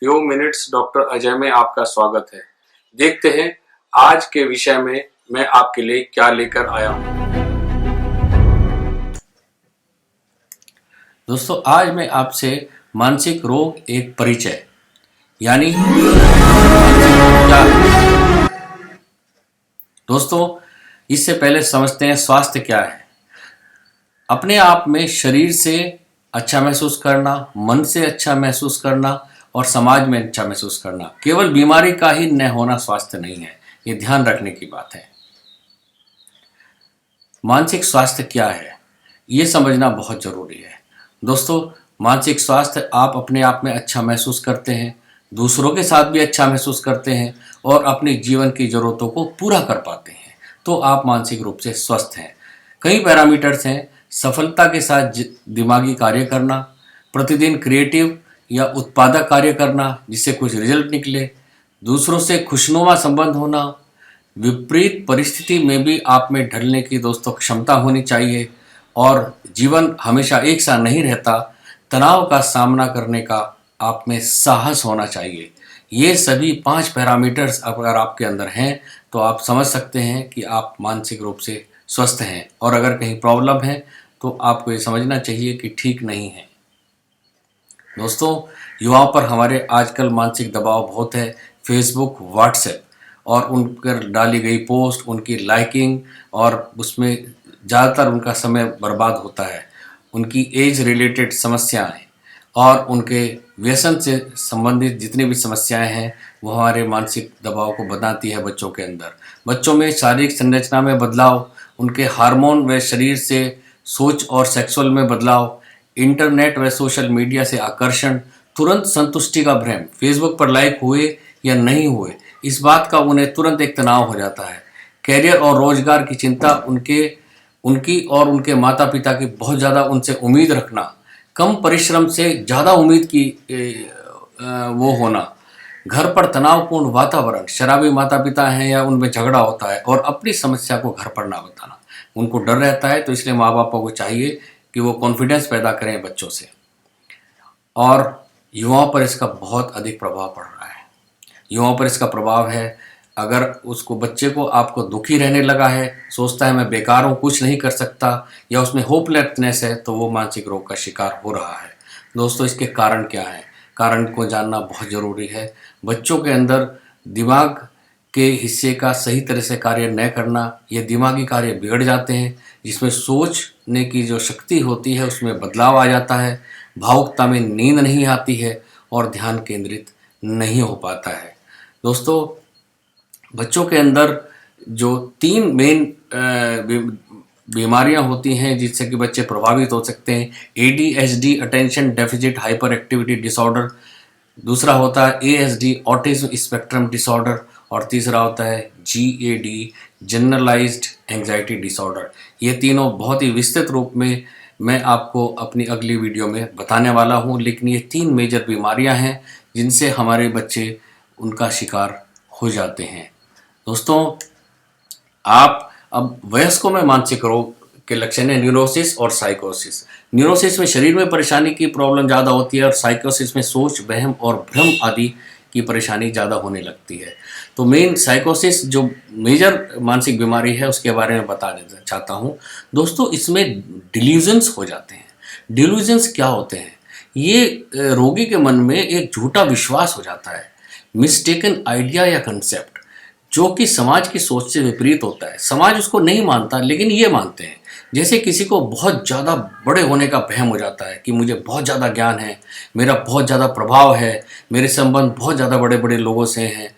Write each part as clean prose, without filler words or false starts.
Few minutes doctor Ajay में आपका स्वागत है। देखते हैं आज के विषय में मैं आपके लिए क्या लेकर आया हूं। दोस्तों, आज मैं आपसे मानसिक रोग एक परिचय यानी मानसिक रोग क्या है। दोस्तों, इससे पहले समझते हैं स्वास्थ्य क्या है। अपने आप में शरीर से अच्छा महसूस करना, मन से अच्छा महसूस करना और समाज में अच्छा महसूस करना, केवल बीमारी का ही न होना स्वास्थ्य नहीं है। ये ध्यान रखने की बात है। मानसिक स्वास्थ्य क्या है, ये समझना बहुत जरूरी है। दोस्तों, मानसिक स्वास्थ्य आप अपने आप में अच्छा महसूस करते हैं, दूसरों के साथ भी अच्छा महसूस करते हैं और अपनी जीवन की जरूरतों को पूरा कर पाते हैं, तो आप मानसिक रूप से स्वस्थ हैं। कई पैरामीटर्स हैं। सफलता के साथ दिमागी कार्य करना, प्रतिदिन क्रिएटिव या उत्पादक कार्य करना जिससे कुछ रिजल्ट निकले, दूसरों से खुशनुमा संबंध होना, विपरीत परिस्थिति में भी आप में ढलने की दोस्तों क्षमता होनी चाहिए और जीवन हमेशा एक सा नहीं रहता, तनाव का सामना करने का आप में साहस होना चाहिए। ये सभी 5 पैरामीटर्स अगर आपके अंदर हैं तो आप समझ सकते हैं कि आप मानसिक रूप से स्वस्थ हैं। और अगर कहीं प्रॉब्लम है तो आपको ये समझना चाहिए कि ठीक नहीं है। दोस्तों, युवाओं पर हमारे आजकल मानसिक दबाव बहुत है। फेसबुक, व्हाट्सएप और उन पर डाली गई पोस्ट, उनकी लाइकिंग और उसमें ज़्यादातर उनका समय बर्बाद होता है। उनकी एज रिलेटेड समस्याएं और उनके व्यसन से संबंधित जितनी भी समस्याएं हैं वो हमारे मानसिक दबाव को बनाती है बच्चों के अंदर। बच्चों में शारीरिक संरचना में बदलाव, उनके हार्मोन व शरीर से सोच और सेक्सुअल में बदलाव, इंटरनेट व सोशल मीडिया से आकर्षण, तुरंत संतुष्टि का भ्रम, फेसबुक पर लाइक हुए या नहीं हुए इस बात का उन्हें तुरंत एक तनाव हो जाता है। कैरियर और रोजगार की चिंता, उनकी और उनके माता पिता की बहुत ज़्यादा उनसे उम्मीद रखना, कम परिश्रम से ज़्यादा उम्मीद की वो होना, घर पर तनावपूर्ण वातावरण, शराबी माता पिता हैं या उनमें झगड़ा होता है और अपनी समस्या को घर पर ना बताना, उनको डर रहता है। तो इसलिए माँ बापों को चाहिए कि वो कॉन्फिडेंस पैदा करें बच्चों से। और युवाओं पर इसका बहुत अधिक प्रभाव पड़ रहा है। युवाओं पर इसका प्रभाव है, अगर उसको बच्चे को आपको दुखी रहने लगा है, सोचता है मैं बेकार हूँ, कुछ नहीं कर सकता, या उसमें होपलेसनेस है, तो वो मानसिक रोग का शिकार हो रहा है। दोस्तों, इसके कारण क्या है, कारण को जानना बहुत ज़रूरी है। बच्चों के अंदर दिमाग के हिस्से का सही तरह से कार्य न करना, ये दिमागी कार्य बिगड़ जाते हैं, जिसमें सोचने की जो शक्ति होती है उसमें बदलाव आ जाता है, भावुकता में नींद नहीं आती है और ध्यान केंद्रित नहीं हो पाता है। दोस्तों, बच्चों के अंदर जो 3 मेन बीमारियां होती हैं जिससे कि बच्चे प्रभावित हो सकते हैं, ADHD attention deficit hyper activity disorder, दूसरा होता है ASD ऑटिज्म स्पेक्ट्रम डिसऑर्डर और तीसरा होता है GAD जनरलाइज्ड एंजाइटी डिसऑर्डर। ये तीनों बहुत ही विस्तृत रूप में मैं आपको अपनी अगली वीडियो में बताने वाला हूँ, लेकिन ये 3 मेजर बीमारियां हैं जिनसे हमारे बच्चे उनका शिकार हो जाते हैं। दोस्तों, आप अब वयस्कों में मानसिक रोग के लक्षण है न्यूरोसिस और साइकोसिस। न्यूरोसिस में शरीर में परेशानी की प्रॉब्लम ज़्यादा होती है और साइकोसिस में सोच, वहम और भ्रम आदि की परेशानी ज़्यादा होने लगती है। तो मेन साइकोसिस जो मेजर मानसिक बीमारी है उसके बारे में बता देना चाहता हूँ। दोस्तों, इसमें डिल्यूजन्स हो जाते हैं। डिल्यूजन्स क्या होते हैं? ये रोगी के मन में एक झूठा विश्वास हो जाता है, मिस्टेकन आइडिया या कंसेप्ट, जो कि समाज की सोच से विपरीत होता है। समाज उसको नहीं मानता लेकिन ये मानते हैं। जैसे किसी को बहुत ज़्यादा बड़े होने का वहम हो जाता है कि मुझे बहुत ज़्यादा ज्ञान है, मेरा बहुत ज़्यादा प्रभाव है, मेरे संबंध बहुत ज़्यादा बड़े बड़े लोगों से हैं,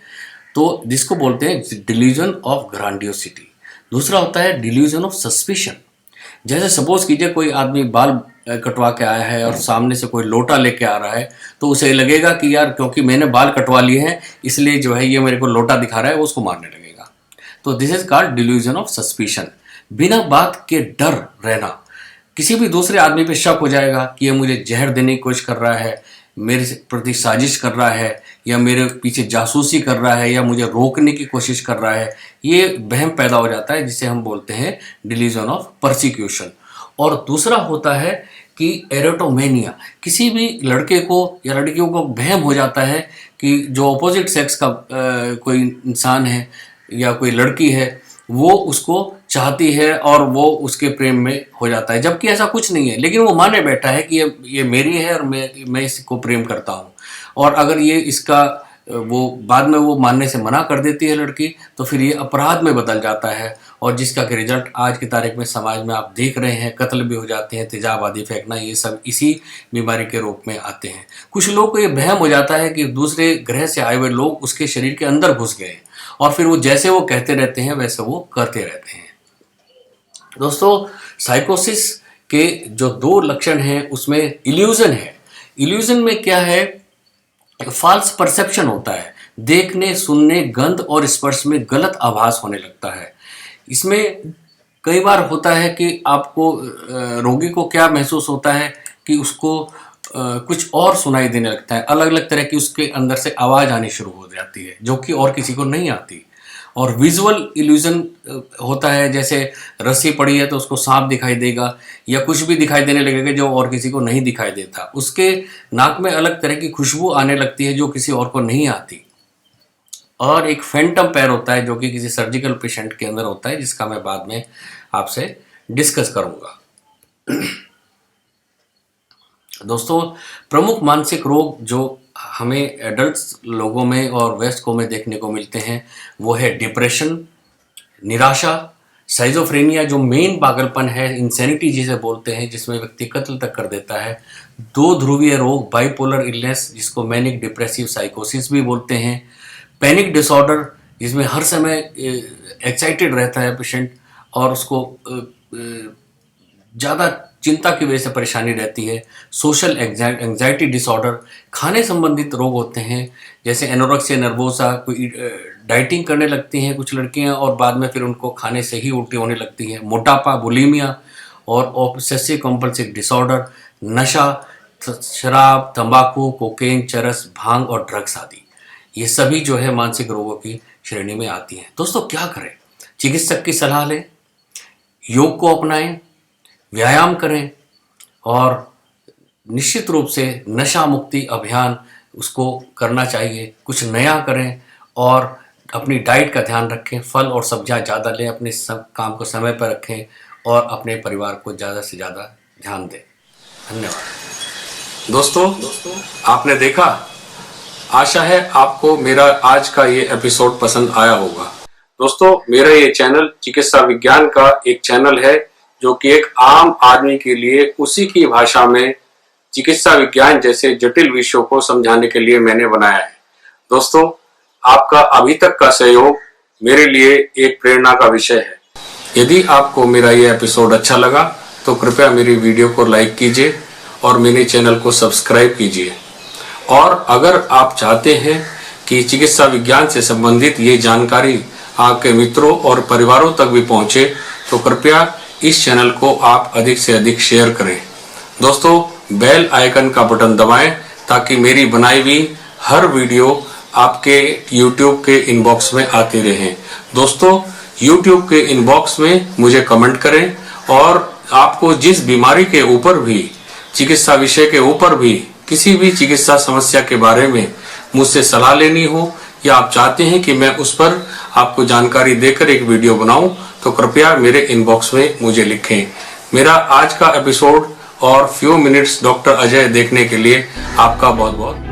तो जिसको बोलते हैं डिल्यूजन ऑफ ग्रांडियोसिटी। दूसरा होता है डिल्यूजन ऑफ सस्पिशन। जैसे सपोज कीजिए कोई आदमी बाल कटवा के आया है और सामने से कोई लोटा लेके आ रहा है, तो उसे लगेगा कि यार क्योंकि मैंने बाल कटवा लिए हैं इसलिए जो है ये मेरे को लोटा दिखा रहा है, वो उसको मारने लगेगा। तो this is called delusion of suspicion. बिना बात के डर रहना, किसी भी दूसरे आदमी पे शक हो जाएगा कि ये मुझे जहर देने की कोशिश कर रहा है, मेरे प्रति साजिश कर रहा है, या मेरे पीछे जासूसी कर रहा है, या मुझे रोकने की कोशिश कर रहा है। ये वहम पैदा हो जाता है जिसे हम बोलते हैं डिल्यूजन ऑफ परसिक्यूशन। और दूसरा होता है कि एरोटोमेनिया, किसी भी लड़के को या लड़कियों को वहम हो जाता है कि जो अपोजिट सेक्स का कोई इंसान है या कोई लड़की है वो उसको चाहती है और वो उसके प्रेम में हो जाता है, जबकि ऐसा कुछ नहीं है। लेकिन वो माने बैठा है कि ये मेरी है और मैं इसको प्रेम करता हूँ। और अगर ये इसका वो बाद में वो मानने से मना कर देती है लड़की, तो फिर ये अपराध में बदल जाता है, और जिसका कि रिजल्ट आज की तारीख में समाज में आप देख रहे हैं, कत्ल भी हो जाते हैं, तेजाब आदि फेंकना, ये सब इसी बीमारी के रूप में आते हैं। कुछ लोग को ये वहम हो जाता है कि दूसरे ग्रह से आए हुए लोग उसके शरीर के अंदर घुस गए, और फिर वो जैसे वो कहते रहते हैं वैसे वो करते रहते हैं। दोस्तों, साइकोसिस के जो 2 लक्षण हैं उसमें इल्यूजन है। इल्यूजन में क्या है, फॉल्स परसेप्शन होता है, देखने, सुनने, गंध और स्पर्श में गलत आभास होने लगता है। इसमें कई बार होता है कि आपको रोगी को क्या महसूस होता है कि उसको कुछ और सुनाई देने लगता है, अलग अलग तरह की उसके अंदर से आवाज़ आनी शुरू हो जाती है जो कि और किसी को नहीं आती। और विजुअल इल्यूजन होता है, जैसे रस्सी पड़ी है तो उसको सांप दिखाई देगा या कुछ भी दिखाई देने लगेगा जो और किसी को नहीं दिखाई देता। उसके नाक में अलग तरह की खुशबू आने लगती है जो किसी और को नहीं आती। और एक फैंटम पैर होता है जो कि किसी सर्जिकल पेशेंट के अंदर होता है, जिसका मैं बाद में आपसे डिस्कस करूंगा। दोस्तों, प्रमुख मानसिक रोग जो हमें एडल्ट्स लोगों में और वयस्कों में देखने को मिलते हैं वो है डिप्रेशन, निराशा, साइजोफ्रेनिया जो मेन पागलपन है, इंसैनिटी जिसे बोलते हैं, जिसमें व्यक्ति कत्ल तक कर देता है, 2 ध्रुवीय रोग, बाइपोलर इलनेस जिसको मैनिक डिप्रेसिव साइकोसिस भी बोलते हैं, पैनिक डिसऑर्डर जिसमें हर समय एक्साइटेड रहता है पेशेंट और उसको ज़्यादा चिंता की वजह से परेशानी रहती है, सोशल एंजाइटी डिसऑर्डर, खाने संबंधित रोग होते हैं जैसे एनोरेक्सिया नर्वोसा, कोई डाइटिंग करने लगती हैं कुछ लड़कियां और बाद में फिर उनको खाने से ही उल्टी होने लगती है, मोटापा, बुलीमिया और ऑब्सेसिव कंपल्सिव डिसऑर्डर, नशा, शराब, तंबाकू, कोकेन, चरस, भांग और ड्रग्स आदि, ये सभी जो है मानसिक रोगों की श्रेणी में आती हैं। दोस्तों, क्या करें? चिकित्सक की सलाह लें, योग को अपनाएं, व्यायाम करें और निश्चित रूप से नशा मुक्ति अभियान उसको करना चाहिए। कुछ नया करें और अपनी डाइट का ध्यान रखें, फल और सब्जियां ज़्यादा लें, अपने सब काम को समय पर रखें और अपने परिवार को ज़्यादा से ज़्यादा ध्यान दें। धन्यवाद। दोस्तों, आपने देखा, आशा है आपको मेरा आज का ये एपिसोड पसंद आया होगा। दोस्तों, मेरा ये चैनल चिकित्सा विज्ञान का एक चैनल है जो कि एक आम आदमी के लिए उसी की भाषा में चिकित्सा विज्ञान जैसे जटिल विषयों को समझाने के लिए मैंने बनाया है। दोस्तों, आपका अभी तक का सहयोग मेरे लिए एक प्रेरणा का विषय है। यदि आपको मेरा ये एपिसोड अच्छा लगा तो कृपया मेरी वीडियो को लाइक कीजिए और मेरे चैनल को सब्सक्राइब कीजिए। और अगर आप चाहते हैं कि चिकित्सा विज्ञान से संबंधित ये जानकारी आपके मित्रों और परिवारों तक भी पहुंचे तो कृपया इस चैनल को आप अधिक से अधिक शेयर करें। दोस्तों, बेल आइकन का बटन दबाएं ताकि मेरी बनाई हुई हर वीडियो आपके YouTube के इनबॉक्स में आती रहे। दोस्तों, YouTube के इनबॉक्स में मुझे कमेंट करें और आपको जिस बीमारी के ऊपर भी, चिकित्सा विषय के ऊपर भी, किसी भी चिकित्सा समस्या के बारे में मुझसे सलाह लेनी हो या आप चाहते हैं कि मैं उस पर आपको जानकारी देकर एक वीडियो बनाऊं तो कृपया मेरे इनबॉक्स में मुझे लिखें। मेरा आज का एपिसोड और फ्यू मिनट्स डॉक्टर अजय देखने के लिए आपका बहुत बहुत